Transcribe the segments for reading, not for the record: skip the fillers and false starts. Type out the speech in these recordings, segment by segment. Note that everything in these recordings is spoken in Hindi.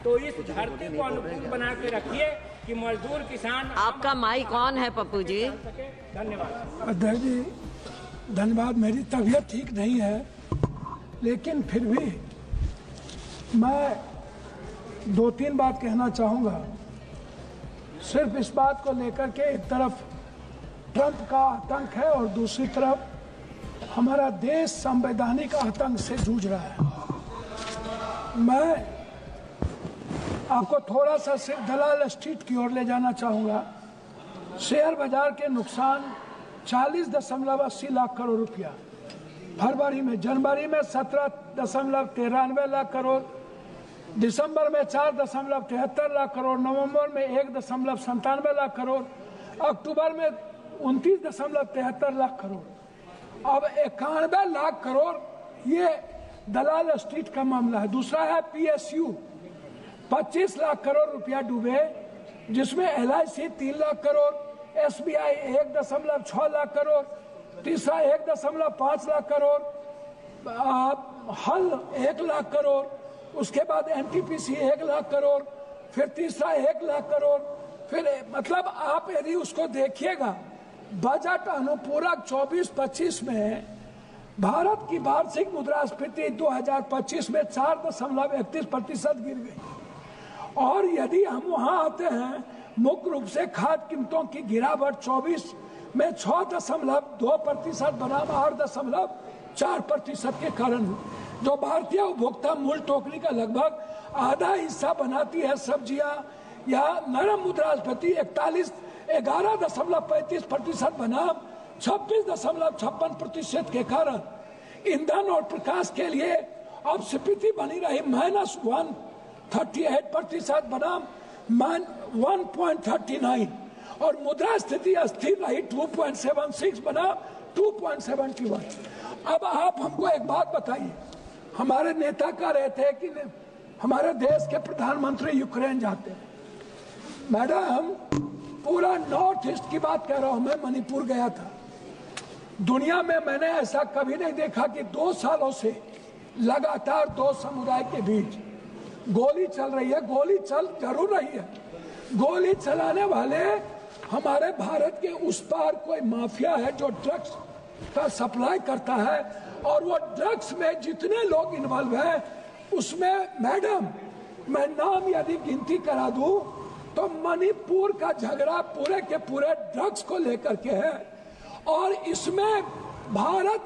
तो इस धरती को अनुकूल बना के रखिए कि मजदूर किसान। आपका माइक कौन है पप्पू जी? धन्यवाद अध्यक्ष जी, धन्यवाद। मेरी तबीयत ठीक नहीं है, लेकिन फिर भी मैं 2-3 बात कहना चाहूँगा। सिर्फ इस बात को लेकर के एक तरफ ट्रंप का आतंक है और दूसरी तरफ हमारा देश संवैधानिक आतंक से जूझ रहा है। मैं आपको थोड़ा सा सिर्फ दलाल स्ट्रीट की ओर ले जाना चाहूँगा। शेयर बाजार के नुकसान 40.80 लाख करोड़ रुपया फरवरी में, जनवरी में 17.93 लाख करोड़, दिसंबर में 4.73 लाख करोड़, नवंबर में 1.97 लाख करोड़, अक्टूबर में 29.73 लाख करोड़, अब 91 लाख करोड़। ये दलाल स्ट्रीट का मामला है। दूसरा है PSU, 25 लाख करोड़ रुपया डूबे, जिसमें LIC 3 लाख करोड़, SBI 1.6 लाख करोड़, तीसरा 1.5 लाख करोड़, हल 1 लाख करोड़, उसके बाद NTPC 1 लाख करोड़, फिर तीसरा 1 लाख करोड़, फिर मतलब आप यदि उसको देखिएगा, बजट अनुपूरक 24-25 में भारत की वार्षिक मुद्रास्फीति 2025 में 4.31% गिर गई। और यदि हम वहां आते हैं, मुख्य रूप से खाद्य कीमतों की गिरावट 24 में 6.2% बनाम 8.4% के कारण, जो भारतीय उपभोक्ता मूल्य टोकरी का लगभग आधा हिस्सा बनाती है सब्जियां, या नरम मुद्रास्फीति 11.35% बनाम 26.56% के कारण ईंधन और प्रकाश के लिए अपस्फीति बनी रही -138% बनाम 1.39, और मुद्रा स्थिति अस्थिर रही 2.76 बनाम 2.71। अब आप हमको एक बात बताइए, हमारे नेता कह रहे थे कि हमारे देश के प्रधानमंत्री यूक्रेन जाते हैं। मैडम, पूरा नॉर्थ ईस्ट की बात कह रहा हूं, मैं मणिपुर गया था। दुनिया में मैंने ऐसा कभी नहीं देखा कि 2 सालों से लगातार 2 समुदाय के बीच गोली चल रही है। गोली चल जरूर रही है, गोली चलाने वाले हमारे भारत के उस पार कोई माफिया है जो ड्रग्स का सप्लाई करता है, और वो ड्रग्स में जितने लोग इन्वॉल्व हैं उसमें मैडम, मैं नाम यदि गिनती करा दूं तो मणिपुर का झगड़ा पूरे के पूरे ड्रग्स को लेकर के है, और इसमें भारत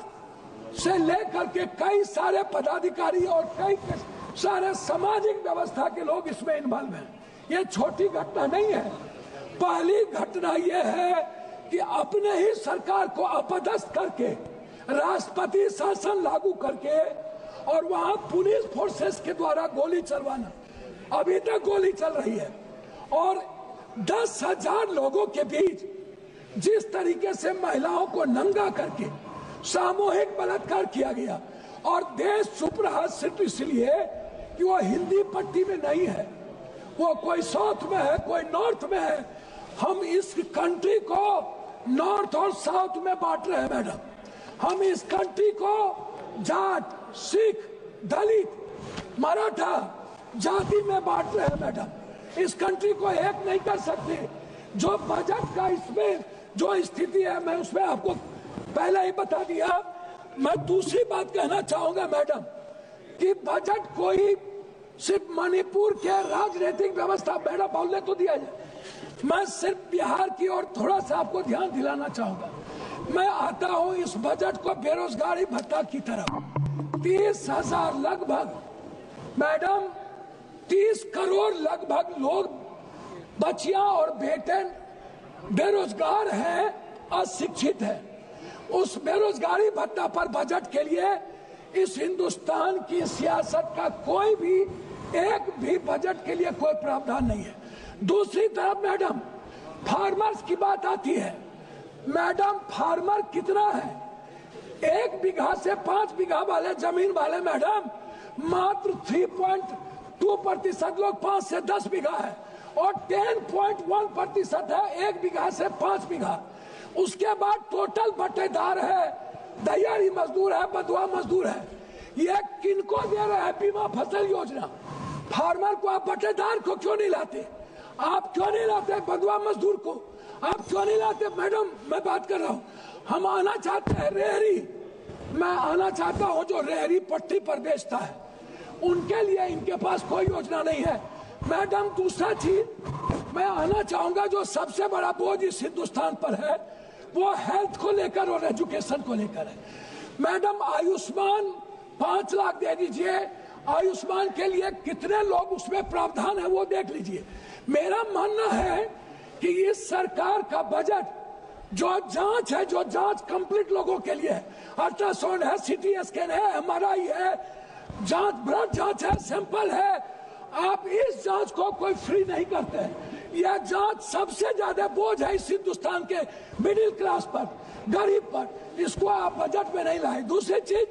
से लेकर के कई सारे पदाधिकारी और कई सारे सामाजिक व्यवस्था के लोग इसमें इन्वॉल्व हैं। ये छोटी घटना नहीं है। पहली घटना यह है कि अपने ही सरकार को अपदस्थ करके, राष्ट्रपति शासन लागू करके, और वहां पुलिस फोर्सेस के द्वारा गोली चलवाना, अभी तक गोली चल रही है। और 10,000 लोगों के बीच जिस तरीके से महिलाओं को नंगा करके सामूहिक बलात्कार किया गया, और देश चुप रहा सिर्फ इसलिए कि वो हिंदी पट्टी में नहीं है, वो कोई साउथ में है, कोई नॉर्थ में है। हम इस कंट्री को नॉर्थ और साउथ में बांट रहे हैं मैडम। हम इस कंट्री को जाट, सिख, दलित, मराठा जाति में बांट रहे हैं मैडम। इस कंट्री को एक नहीं कर सकते। जो बजट का इसमें जो स्थिति है, मैं उसमें आपको पहले ही बता दिया। मैं दूसरी बात कहना चाहूंगा मैडम कि बजट कोई सिर्फ मणिपुर के राजनीतिक व्यवस्था, मैडम बोलने तो दिया जाए, मैं सिर्फ बिहार की ओर थोड़ा सा आपको ध्यान दिलाना चाहूंगा। मैं आता हूं इस बजट को बेरोजगारी भत्ता की तरफ। 30,000 लगभग मैडम, 30 करोड़ लगभग लोग, बच्चियां और बेटे बेरोजगार हैं, अशिक्षित है। उस बेरोजगारी भत्ता पर बजट के लिए इस हिंदुस्तान की सियासत का कोई भी एक भी बजट के लिए कोई प्रावधान नहीं है। दूसरी तरफ मैडम, फार्मर्स की बात आती है। मैडम, फार्मर कितना है? 1 बीघा से 5 बीघा वाले जमीन वाले मैडम मात्र 3.2% लोग 5 से 10 बीघा है, और 10.1% है 1 बीघा से 5 बीघा। उसके बाद टोटल बटेदार है, दहियारी मजदूर है, बधुआ मजदूर है। ये किनको दे रहे हैं बीमा फसल योजना? फार्मर को, आप बटेदार को क्यों नहीं लाते? आप क्यों नहीं लाते बंधुआ मजदूर को? आप क्यों नहीं लाते? मैडम, मैं बात कर रहा हूँ, हम आना चाहते हैं रेहड़ी, मैं आना चाहता हूँ जो रेहड़ी पट्टी पर बेचता है, उनके लिए इनके पास कोई योजना नहीं है। मैडम, दूसरा चीज मैं आना चाहूंगा, जो सबसे बड़ा बोझ इस हिंदुस्तान पर है वो हेल्थ को लेकर और एजुकेशन को लेकर है। मैडम, आयुष्मान 5 लाख दे दीजिए, आयुष्मान के लिए कितने लोग उसमें प्रावधान है वो देख लीजिए। मेरा मानना है कि इस सरकार का बजट जो जांच है, जो जांच कंप्लीट लोगों के लिए है, अल्ट्रासाउंड है, सीटी स्कैन है, एमआरआई है, जांच ब्लड जांच है, सैंपल है, आप इस जांच को कोई फ्री नहीं करते हैं। यह जांच सबसे ज्यादा बोझ है इस हिंदुस्तान के मिडिल क्लास पर, गरीब पर, इसको आप बजट में नहीं लाए। दूसरी चीज,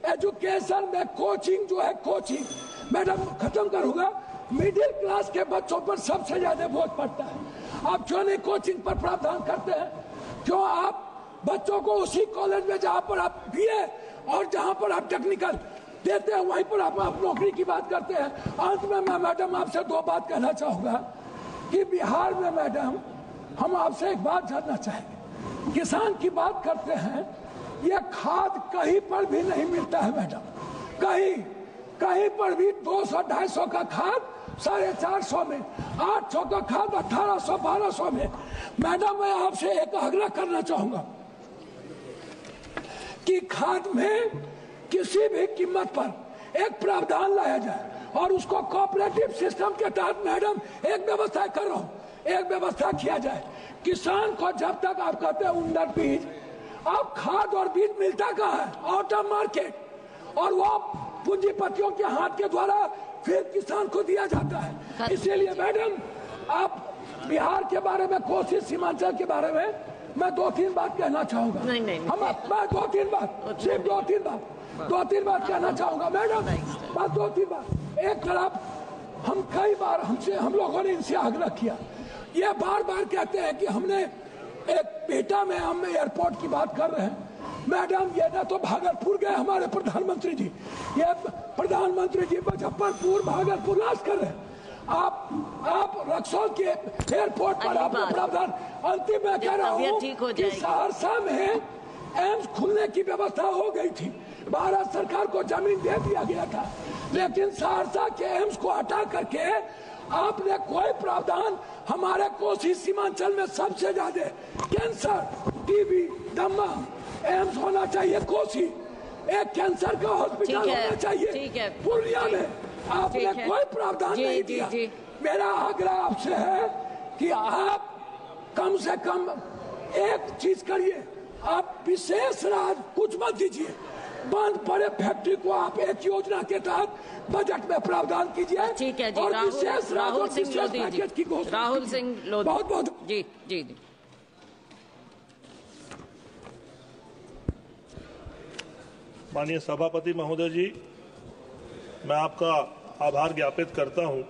एजुकेशन में कोचिंग जो है, कोचिंग मैडम खत्म करूंगा, मिडिल क्लास के बच्चों पर सबसे ज्यादा बोझ पड़ता है। आप क्यों नहीं कोचिंग पर प्रावधान करते हैं? क्यों आप बच्चों को उसी कॉलेज में जहां पर आप बीए और जहां पर आप टेक्निकल देते हैं वहीं पर आप नौकरी की बात करते हैं? अंत में मैं मैडम आपसे 2 बात कहना चाहूंगा कि बिहार में मैडम हम आपसे एक बात जानना चाहेंगे। किसान की बात करते हैं, यह खाद कहीं पर भी नहीं मिलता है मैडम, कहीं पर भी 200-250 का खाद 450 में, 800 का खाद 1800-1200 में। मैडम, मैं आपसे एक आग्रह करना चाहूंगा कि खाद में किसी भी कीमत पर एक प्रावधान लाया जाए और उसको कोऑपरेटिव सिस्टम के तहत मैडम एक व्यवस्था कर रहा हूं, एक व्यवस्था किया जाए। किसान को जब तक आप कहते हैं उन्नत बीज, आप खाद और बीज मिलता कहाँ है? आउट ऑफ मार्केट, और वो पूंजीपतियों के हाथ के द्वारा फिर किसान को दिया जाता है। इसीलिए मैडम, आप बिहार के बारे में, कोसी सीमांचल के बारे में मैं 2-3 बात कहना चाहूंगा। नहीं, मैं 2-3 बात, सिर्फ 2-3 बात कहना चाहूंगा मैडम, बस 2-3 बात। एक तरफ हम कई बार हम लोगों ने इनसे आग्रह किया, ये बार कहते हैं कि हमने एक पेटा में हम एयरपोर्ट की बात कर रहे हैं। मैडम, ये ना तो भागलपुर गए हमारे प्रधानमंत्री जी, ये प्रधानमंत्री जी मुजफ्फरपुर भागलपुर राज कर रहे हैं। आप रक्सौल के एयरपोर्ट पर आपने प्रावधान, अंतिम में कह रहा हूँ कि सहरसा में एम्स खुलने की व्यवस्था हो गई थी, भारत सरकार को जमीन दे दिया गया था, लेकिन सहरसा के एम्स को हटा करके आपने कोई प्रावधान, हमारे कोसी सीमांचल में सबसे ज्यादा कैंसर, टीबी, दमा, एम्स होना चाहिए कोसी, एक कैंसर का हॉस्पिटल होना चाहिए पूर्णिया में, आपने कोई प्रावधान नहीं दिया। मेरा आग्रह आपसे है कि आप कम से कम एक चीज करिए, आप विशेष राहत कुछ मत दीजिए, बंद पड़े फैक्ट्री को आप एक योजना के तहत बजट में प्रावधान कीजिए। ठीक है जी, और विशेष राहुल सिंह लोधी जी, राहुल सिंह लोधी, बहुत जी। माननीय सभापति महोदय जी, मैं आपका आभार ज्ञापित करता हूं